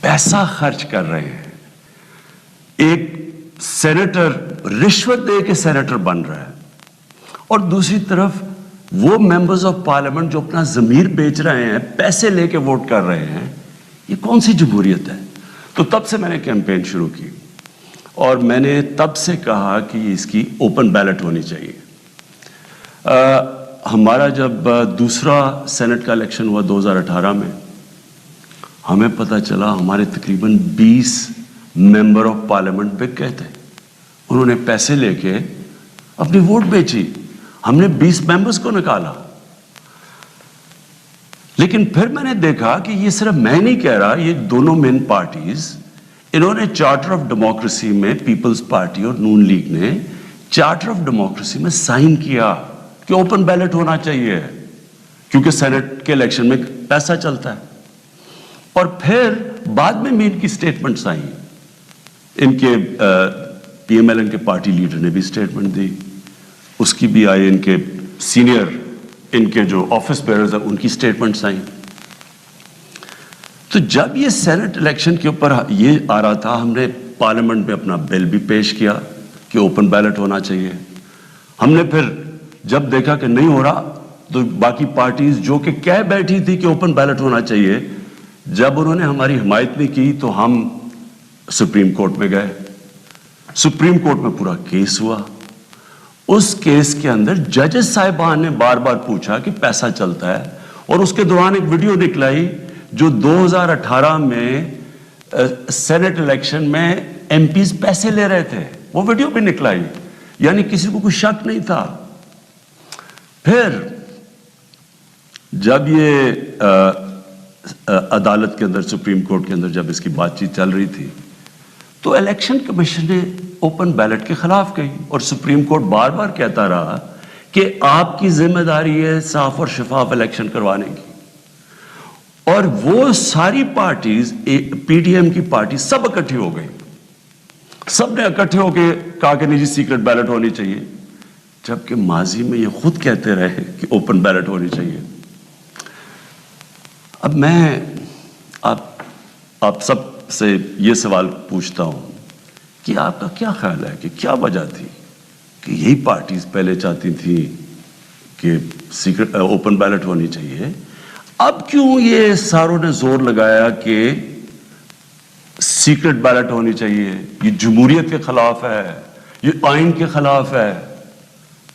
پیسہ خرچ کر رہے ہیں. ایک سینیٹر رشوت دے کے سینیٹر بن رہا ہے اور دوسری طرف وہ ممبرز آف پارلیمنٹ جو اپنا ضمیر بیچ رہے ہیں, پیسے لے کے ووٹ کر رہے ہیں. یہ کون سی جمہوریت ہے؟ تو تب سے میں نے کیمپین شروع کی اور میں نے تب سے کہا کہ اس کی اوپن بیلٹ ہونی چاہیے. ہمارا جب دوسرا سینٹ کا الیکشن ہوا 2018 میں, ہمیں پتہ چلا ہمارے تقریباً 20 ممبر آف پارلیمنٹ بک گئے تھے. انہوں نے پیسے لے کے اپنی ووٹ بیچی. ہم نے 20 ممبرز کو نکالا. لیکن پھر میں نے دیکھا کہ یہ صرف میں نہیں کہہ رہا, یہ دونوں مین پارٹیز, انہوں نے چارٹر آف ڈیموکریسی میں, پیپلز پارٹی اور نون لیگ نے چارٹر آف ڈیموکریسی میں سائن کیا کہ اوپن بیلٹ ہونا چاہیے کیونکہ سینٹ کے الیکشن میں پیسہ چلتا ہے. اور پھر بعد میں ان کی سٹیٹمنٹس آئیں. ان کے پی ایم ایل این کے پارٹی لیڈر نے بھی سٹیٹمنٹ دی, اس کی بھی آئی, ان کے سینئر, ان کے جو آفس بیئرز ہیں ان کی سٹیٹمنٹس آئیں. تو جب یہ سینٹ الیکشن کے اوپر یہ آ رہا تھا, ہم نے پارلیمنٹ میں اپنا بل بھی پیش کیا کہ اوپن بیلٹ ہونا چاہیے. ہم نے پھر جب دیکھا کہ نہیں ہو رہا تو باقی پارٹیز جو کہ کہہ بیٹھی تھی کہ اوپن بیلٹ ہونا چاہیے, جب انہوں نے ہماری حمایت نہیں کی تو ہم سپریم کورٹ میں گئے. سپریم کورٹ میں پورا کیس ہوا. اس کیس کے اندر ججز صاحبان نے بار بار پوچھا کہ پیسہ چلتا ہے, اور اس کے دوران ایک ویڈیو نکلائی جو 2018 میں سینٹ الیکشن میں ایم پیز پیسے لے رہے تھے, وہ ویڈیو بھی نکلائی. یعنی کسی کو کوئی شک نہیں تھا. پھر جب یہ عدالت کے اندر, سپریم کورٹ کے اندر جب اس کی بات چیت چل رہی تھی تو الیکشن کمیشن نے اوپن بیلٹ کے خلاف کہی, اور سپریم کورٹ بار بار کہتا رہا کہ آپ کی ذمہ داری ہے صاف اور شفاف الیکشن کروانے کی. اور وہ ساری پارٹیز, پی ڈی ایم کی پارٹی سب اکٹھی ہو گئی, سب نے اکٹھے ہو کے کہا کہ نہیں جی سیکرٹ بیلٹ ہونی چاہیے, جبکہ ماضی میں یہ خود کہتے رہے کہ اوپن بیلٹ ہونی چاہیے. اب میں آپ سب سے یہ سوال پوچھتا ہوں کہ آپ کا کیا خیال ہے کہ کیا وجہ تھی کہ یہی پارٹیز پہلے چاہتی تھیں کہ سیکرٹ اوپن بیلٹ ہونی چاہیے, اب کیوں یہ ساروں نے زور لگایا کہ سیکرٹ بیلٹ ہونی چاہیے؟ یہ جمہوریت کے خلاف ہے, یہ آئین کے خلاف ہے.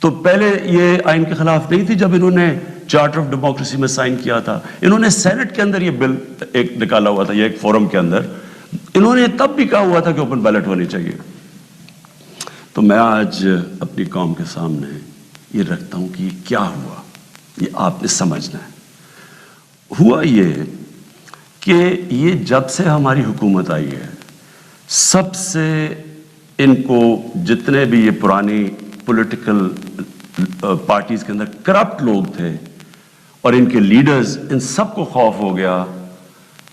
تو پہلے یہ آئین کے خلاف نہیں تھی جب انہوں نے چارٹر آف ڈیموکریسی میں سائن کیا تھا. انہوں نے سینٹ کے اندر یہ بل ایک نکالا ہوا تھا, یہ ایک فورم کے اندر انہوں نے تب بھی کہا ہوا تھا کہ اوپن بیلٹ ہونی چاہیے. تو میں آج اپنی قوم کے سامنے یہ رکھتا ہوں کہ یہ کیا ہوا, یہ آپ نے سمجھنا ہے. ہوا یہ کہ یہ جب سے ہماری حکومت آئی ہے, سب سے ان کو جتنے بھی یہ پرانی پولیٹیکل پارٹیز کے اندر کرپٹ لوگ تھے اور ان کے لیڈرز, ان سب کو خوف ہو گیا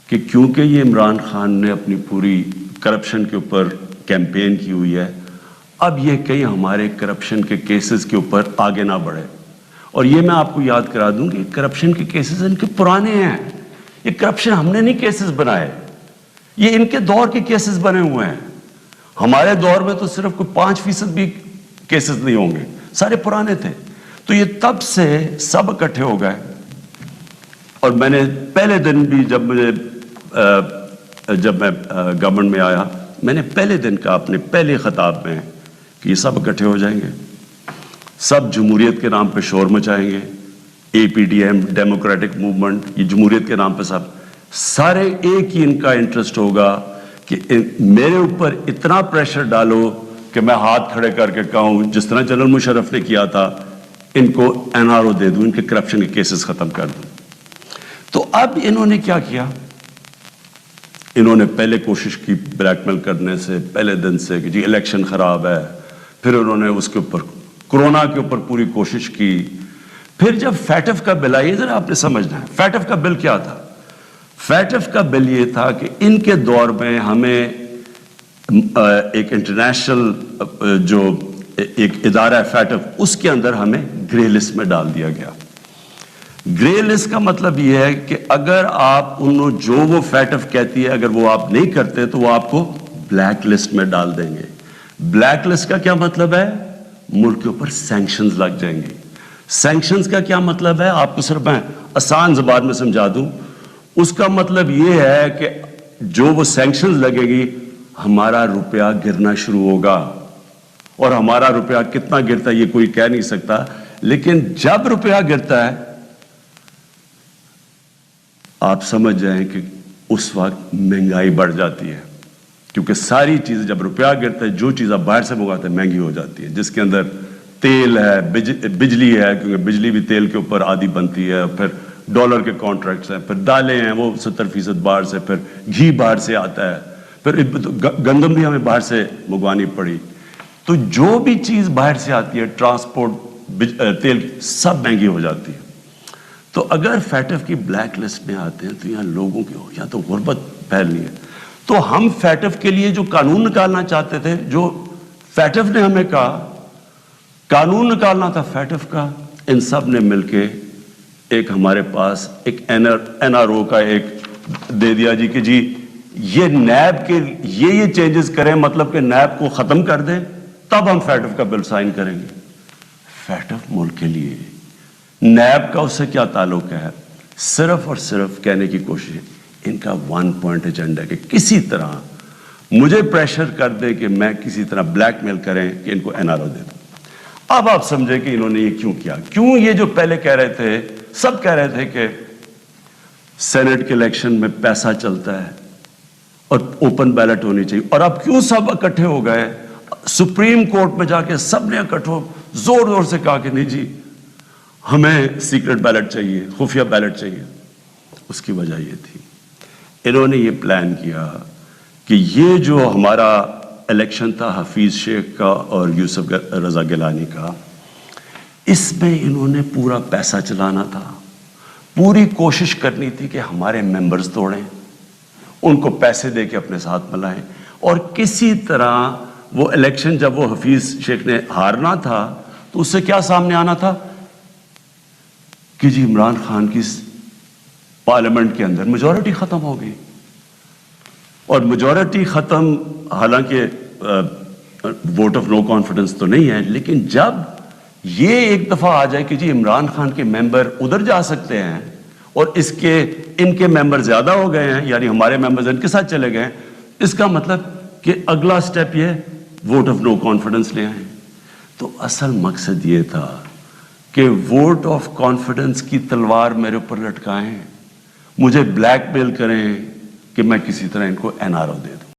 کہ کیونکہ یہ عمران خان نے اپنی پوری کرپشن کے اوپر کیمپین کی ہوئی ہے, اب یہ کہیں ہمارے کرپشن کے کیسز کے اوپر آگے نہ بڑھے. اور یہ میں آپ کو یاد کرا دوں کہ کرپشن کے کیسز ان کے پرانے ہیں. یہ کرپشن ہم نے نہیں کیسز بنائے, یہ ان کے دور کے کیسز بنے ہوئے ہیں. ہمارے دور میں تو صرف کوئی 5% بھی کیسز نہیں ہوں گے, سارے پرانے تھے. تو یہ تب سے سب اکٹھے ہو گئے. اور میں نے پہلے دن بھی جب میں گورنمنٹ میں آیا, میں نے پہلے دن کہا اپنے پہلے خطاب میں کہ یہ سب اکٹھے ہو جائیں گے, سب جمہوریت کے نام پہ شور مچائیں گے. A P D M, democratic movement, یہ جمہوریت کے نام پہ سب سارے ایک ہی ان کا انٹرسٹ ہوگا کہ میرے اوپر اتنا پریشر ڈالو کہ میں ہاتھ کھڑے کر کے کہوں, جس طرح جنرل مشرف نے کیا تھا, ان کو این آر او دے دوں, ان کے کرپشن کے کیسز ختم کر دوں. تو اب انہوں نے کیا کیا, انہوں نے پہلے کوشش کی بلیک میل کرنے سے پہلے دن سے کہ جی الیکشن خراب ہے. پھر انہوں نے اس کے اوپر کورونا کے اوپر پوری کوشش کی. پھر جب فیٹف کا بل آئی, ذرا آپ نے سمجھنا ہے فیٹف کا بل کیا تھا. فیٹف کا بل یہ تھا کہ ان کے دور میں ہمیں ایک انٹرنیشنل جو ایک ادارہ ہے فیٹف, اس کے اندر ہمیں گرے لسٹ میں ڈال دیا گیا. گرے لسٹ کا مطلب یہ ہے کہ اگر آپ انہوں جو وہ فیٹف کہتی ہے اگر وہ آپ نہیں کرتے تو وہ آپ کو بلیک لسٹ میں ڈال دیں گے. بلیک لسٹ کا کیا مطلب ہے؟ ملک کے اوپر سینکشنز لگ جائیں گے. سینکشنز کا کیا مطلب ہے؟ آپ کو صرف میں آسان زبان میں سمجھا دوں. اس کا مطلب یہ ہے کہ جو وہ سینکشنز لگے گی ہمارا روپیہ گرنا شروع ہوگا. اور ہمارا روپیہ کتنا گرتا ہے یہ کوئی کہہ نہیں سکتا, لیکن جب روپیہ گرتا ہے آپ سمجھ جائیں کہ اس وقت مہنگائی بڑھ جاتی ہے, کیونکہ ساری چیزیں جب روپیہ گرتا ہے جو چیز آپ باہر سے منگاتے ہیں مہنگی ہو جاتی ہے, جس کے اندر تیل ہے, بجلی ہے, کیونکہ بجلی بھی تیل کے اوپر آدھی بنتی ہے, پھر ڈالر کے کانٹریکٹس ہیں, پھر دالیں ہیں وہ 70% باہر سے, پھر گھی باہر سے آتا ہے, پھر گندم بھی ہمیں باہر سے منگوانی پڑی. تو جو بھی چیز باہر سے آتی ہے ٹرانسپورٹ تیل سب مہنگی ہو جاتی ہے. تو اگر فیٹف کی بلیک لسٹ میں آتے ہیں تو یہاں لوگوں کی یا تو غربت پھیلنی ہے. تو ہم فیٹف کے لیے جو قانون نکالنا چاہتے تھے, جو فیٹف نے ہمیں کہا قانون نکالنا تھا فیٹف کا, ان سب نے مل کے ایک ہمارے پاس ایک این آر او کا ایک دے دیا جی کہ جی یہ نیب کے یہ چینجز کریں, مطلب کہ نیب کو ختم کر دیں تب ہم فیٹف کا بل سائن کریں گے. فیٹف ملک کے لیے, نیب کا اس سے کیا تعلق ہے؟ صرف اور صرف کہنے کی کوشش, ان کا 1 پوائنٹ ایجنڈا ہے کہ کسی طرح مجھے پریشر کر دے کہ میں کسی طرح بلیک میل کریں کہ ان کو این آر او دے دوں. اب آپ سمجھیں کہ انہوں نے یہ کیوں کیا. کیوں یہ جو پہلے کہہ رہے تھے, سب کہہ رہے تھے کہ سینٹ کے الیکشن میں پیسہ چلتا ہے اور اوپن بیلٹ ہونی چاہیے, اور اب کیوں سب اکٹھے ہو گئے سپریم کورٹ میں جا کے سب نے اکٹھے زور زور سے کہا کہ نہیں جی ہمیں سیکرٹ بیلٹ چاہیے, خفیہ بیلٹ چاہیے. اس کی وجہ یہ تھی انہوں نے یہ پلان کیا کہ یہ جو ہمارا الیکشن تھا حفیظ شیخ کا اور یوسف رضا گیلانی کا, اس میں انہوں نے پورا پیسہ چلانا تھا, پوری کوشش کرنی تھی کہ ہمارے ممبرز توڑیں, ان کو پیسے دے کے اپنے ساتھ ملائیں, اور کسی طرح وہ الیکشن جب وہ حفیظ شیخ نے ہارنا تھا تو اس سے کیا سامنے آنا تھا کہ جی عمران خان کی پارلیمنٹ کے اندر میجورٹی ختم ہو گئی. اور میجورٹی ختم حالانکہ ووٹ آف نو کانفیڈنس تو نہیں ہے, لیکن جب یہ ایک دفعہ آ جائے کہ جی عمران خان کے ممبر ادھر جا سکتے ہیں اور ان کے ممبر زیادہ ہو گئے ہیں, یعنی ہمارے ممبرز ان کے ساتھ چلے گئے ہیں, اس کا مطلب کہ اگلا سٹیپ یہ ووٹ آف نو کانفیڈنس لے آئیں. تو اصل مقصد یہ تھا کہ ووٹ آف کانفیڈنس کی تلوار میرے اوپر لٹکائیں, مجھے بلیک میل کریں کہ میں کسی طرح ان کو این آر او دے دوں.